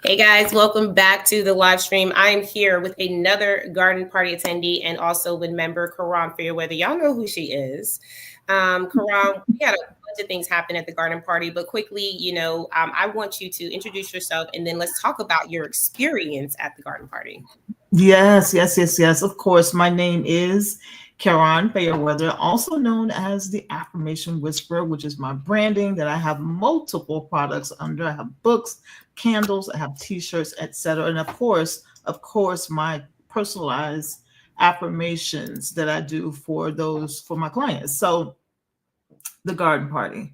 Hey guys, welcome back to the live stream. I am here with another garden party attendee and also with member Karon Fayerweather. Y'all know who she is. Karon, we had a bunch of things happen at the garden party, but quickly, I want you to introduce yourself and then let's talk about your experience at the garden party. Yes. Of course, my name is Karon Fayerweather, also known as the Affirmation Whisperer, which is my branding that I have multiple products under. I have books, candles, I have t-shirts, etc. And of course, my personalized affirmations that I do for my clients. So the garden party.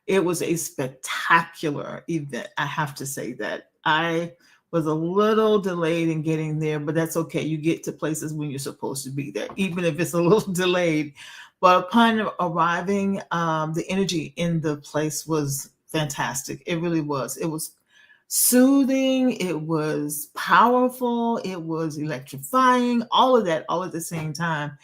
It was a spectacular event. I have to say that. I was a little delayed in getting there, but that's okay. You get to places when you're supposed to be there, even if it's a little delayed. But upon arriving, the energy in the place was fantastic. It really was. It was soothing. It was powerful. It was electrifying. All of that, all at the same time.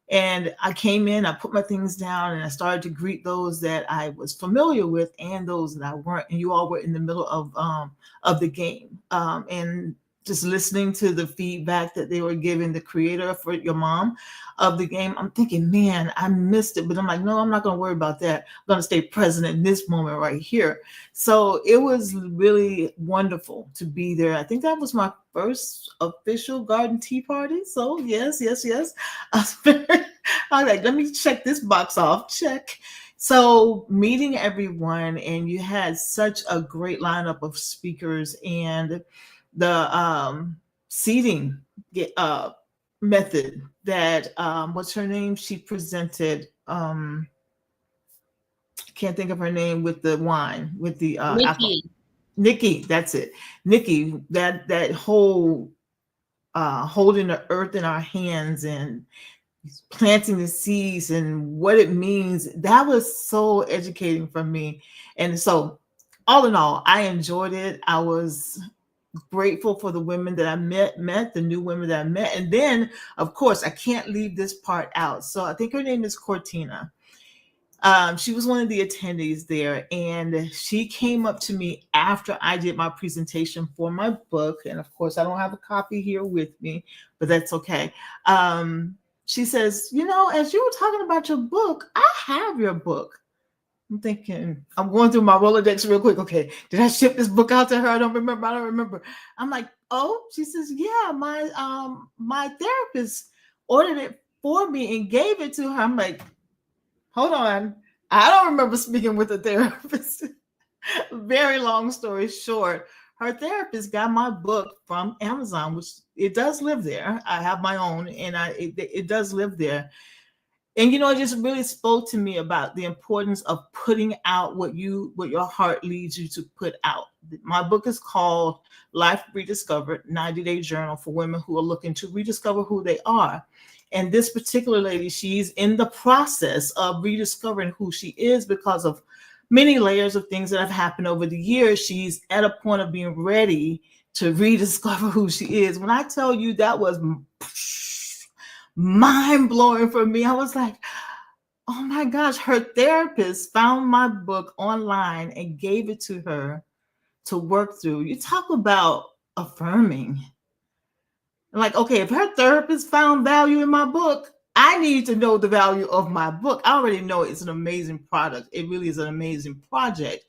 And I came in, I put my things down, and I started to greet those that I was familiar with and those that I weren't. And you all were in the middle of the game, and just listening to the feedback that they were giving the creator for your mom of the game. I'm thinking, man, I missed it, but I'm like, no, I'm not going to worry about that. I'm going to stay present in this moment right here. So it was really wonderful to be there. I think that was my first official garden tea party. So yes. I was like, let me check this box off. Check. So meeting everyone, and you had such a great lineup of speakers, and the seating method that what's her name? She presented. Can't think of her name with the wine with the alcohol. Nikki. Nikki, that's it. Nikki, that whole holding the earth in our hands and planting the seeds and what it means, that was so educating for me. And so all in all, I enjoyed it. I was grateful for the women that I met the new women that I met. And then, of course, I can't leave this part out. So I think her name is Cortina. She was one of the attendees there, and she came up to me after I did my presentation for my book. And of course, I don't have a copy here with me, but that's okay. She says, as you were talking about your book, I have your book. I'm thinking, I'm going through my Rolodex real quick. Okay, did I ship this book out to her? I don't remember. I'm like, oh, she says, yeah, my therapist ordered it for me and gave it to her. I'm like, hold on. I don't remember speaking with a therapist. Very long story short, her therapist got my book from Amazon, which it does live there. I have my own, and it does live there. And it just really spoke to me about the importance of putting out what your heart leads you to put out. My book is called Life Rediscovered: 90-Day Journal for Women Who Are Looking to Rediscover Who They Are. And this particular lady, she's in the process of rediscovering who she is because of many layers of things that have happened over the years. She's at a point of being ready to rediscover who she is. When I tell you, that was mind-blowing for me. I was like, oh my gosh, her therapist found my book online and gave it to her to work through. You talk about affirming. Like, okay, if her therapist found value in my book, I need to know the value of my book. I already know it's an amazing product. It really is an amazing project.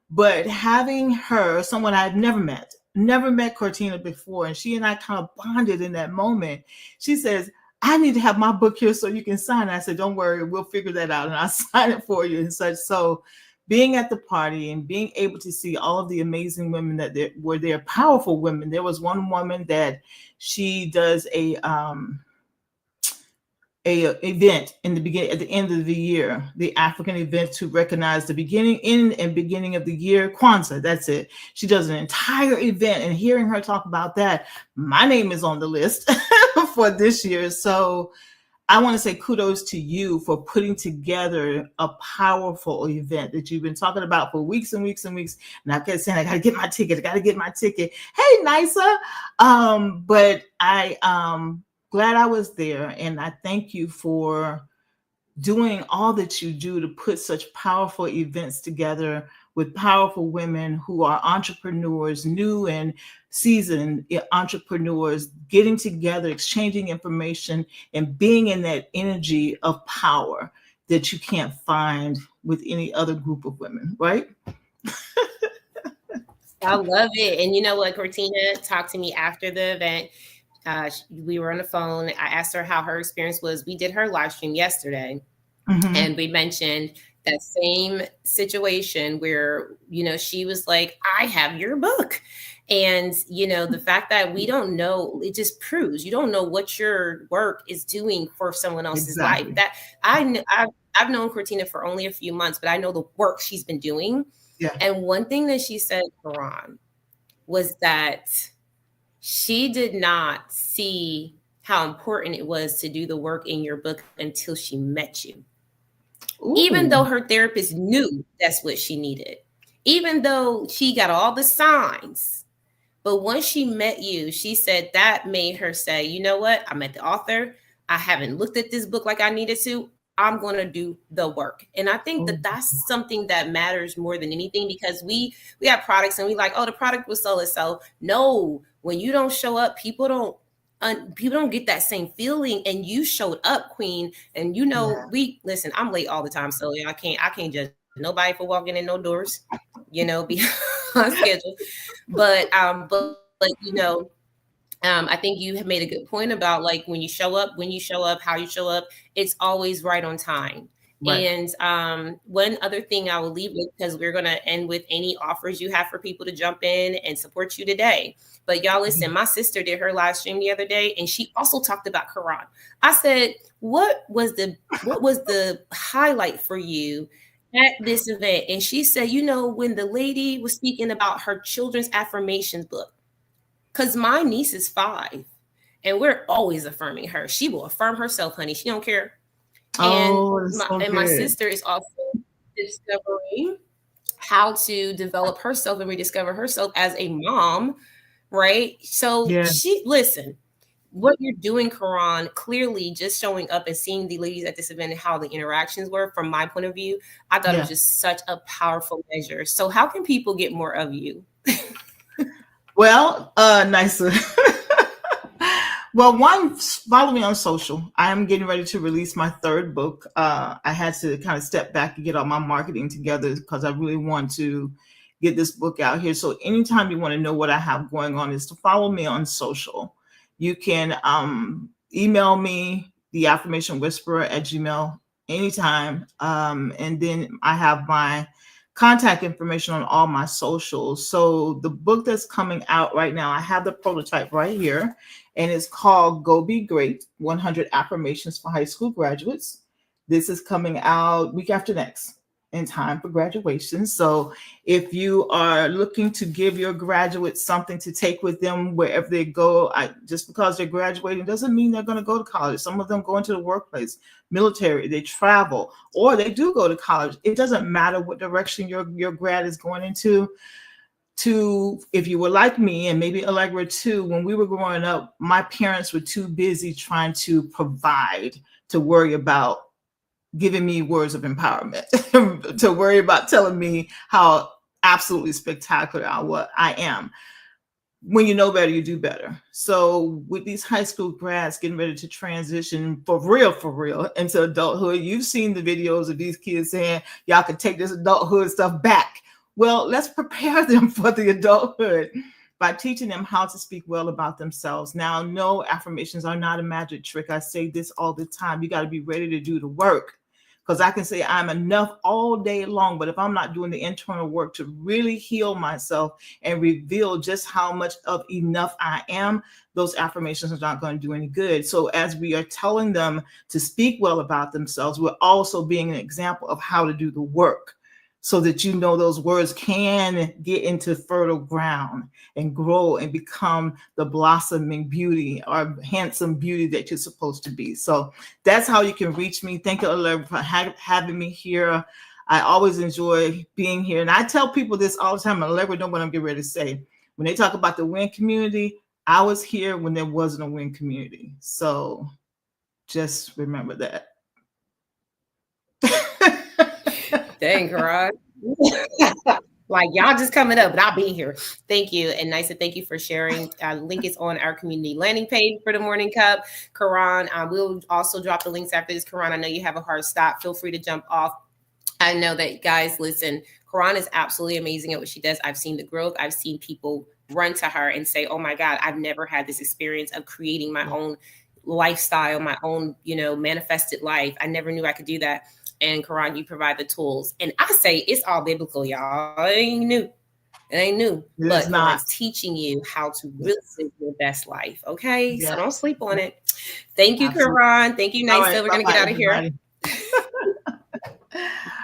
But having her, someone I've never met Cortina before, and she and I kind of bonded in that moment. She says, I need to have my book here so you can sign it. I said, don't worry, we'll figure that out and I'll sign it for you and such. So being at the party and being able to see all of the amazing women that were there, powerful women. There was one woman that she does a event at the end of the year, the African event to recognize the beginning of the year, Kwanzaa. That's it. She does an entire event, and hearing her talk about that, my name is on the list for this year. So I want to say kudos to you for putting together a powerful event that you've been talking about for weeks and weeks and weeks. And I kept saying, I got to get my ticket. Hey, Nisa. But I glad I was there, and I thank you for doing all that you do to put such powerful events together with powerful women who are entrepreneurs, new and seasoned entrepreneurs, getting together, exchanging information, and being in that energy of power that you can't find with any other group of women, right? I love it. And you know what? Cortina talked to me after the event. We were on the phone. I asked her how her experience was. We did her live stream yesterday, Mm-hmm. and we mentioned that same situation where, you know, she was like, I have your book. And, you know, the fact that we don't know, it just proves you don't know what your work is doing for someone else's life. Exactly. That I've known Cortina for only a few months, but I know the work she's been doing. Yeah. And one thing that she said, Karan, was that she did not see how important it was to do the work in your book until she met you. Even Ooh. though her therapist knew that's what she needed, even though she got all the signs. But once she met you, she said that made her say, you know what? I met the author. I haven't looked at this book like I needed to. I'm going to do the work. And I think Oh, that that's something that matters more than anything, because we have products and we like, oh, the product will sell itself. No, when you don't show up, people don't get that same feeling. And you showed up, Queen. And you know, yeah. we listen, I'm late all the time. So yeah, I can't judge nobody for walking in no doors, you know, be on schedule. But you know, I think you have made a good point about like when you show up, how you show up, it's always right on time. Right. And one other thing I will leave with, because we're going to end with any offers you have for people to jump in and support you today. But y'all listen, my sister did her live stream the other day, and she also talked about Quran. I said, what was the highlight for you at this event? And she said, you know, when the lady was speaking about her children's affirmations book, because my niece is 5, and we're always affirming her. She will affirm herself, honey. She don't care. And Oh, it's so my good. sister is also discovering how to develop herself and rediscover herself as a mom, right? So Yeah. she listen, what you're doing, Karan, clearly just showing up and seeing the ladies at this event and how the interactions were, from my point of view, I thought it was Yeah. just such a powerful measure. So how can people get more of you? Well, nice. Well, one, follow me on social. I am getting ready to release my third book. I had to kind of step back and get all my marketing together because I really want to get this book out here. So anytime you want to know what I have going on, is to follow me on social. You can email me, the affirmation whisperer at Gmail, anytime. And then I have my contact information on all my socials. So the book that's coming out right now, I have the prototype right here, and it's called Go Be Great: 100 Affirmations for High School Graduates. This is coming out week after next, in time for graduation. So if you are looking to give your graduates something to take with them wherever they go, just because they're graduating doesn't mean they're going to go to college. Some of them go into the workplace, military, they travel, or they do go to college. It doesn't matter what direction your grad is going into. If you were like me, and maybe Allegra too, when we were growing up, my parents were too busy trying to provide to worry about giving me words of empowerment, to worry about telling me how absolutely spectacular I am. When you know better, you do better. So with these high school grads getting ready to transition for real, into adulthood, you've seen the videos of these kids saying, y'all can take this adulthood stuff back. Well, let's prepare them for the adulthood by teaching them how to speak well about themselves. Now, no, affirmations are not a magic trick. I say this all the time. You got to be ready to do the work. Because I can say I'm enough all day long, but if I'm not doing the internal work to really heal myself and reveal just how much of enough I am, those affirmations are not going to do any good. So as we are telling them to speak well about themselves, we're also being an example of how to do the work, so that you know those words can get into fertile ground and grow and become the blossoming beauty or handsome beauty that you're supposed to be. So that's how you can reach me. Thank you, Allegra, for having me here. I always enjoy being here. And I tell people this all the time, and Allegra know what I'm getting ready to say. When they talk about the WIN community, I was here when there wasn't a WIN community. So just remember that. Dang, Karan. Like y'all just coming up, but I'll be here. Thank you. And Nisa, thank you for sharing. Link is on our community landing page for the Morning Cup. Karan, we'll also drop the links after this. Karan, I know you have a hard stop. Feel free to jump off. I know that, guys, listen, Karan is absolutely amazing at what she does. I've seen the growth. I've seen people run to her and say, oh my God, I've never had this experience of creating my own lifestyle, my own, manifested life. I never knew I could do that. And Karan, you provide the tools. And I say it's all biblical, y'all. It ain't new. It ain't new. But Karan's teaching you how to really live your best life. Okay. So don't sleep on it. Thank you, Karan. Thank you, Nisa. We're going to get out of here.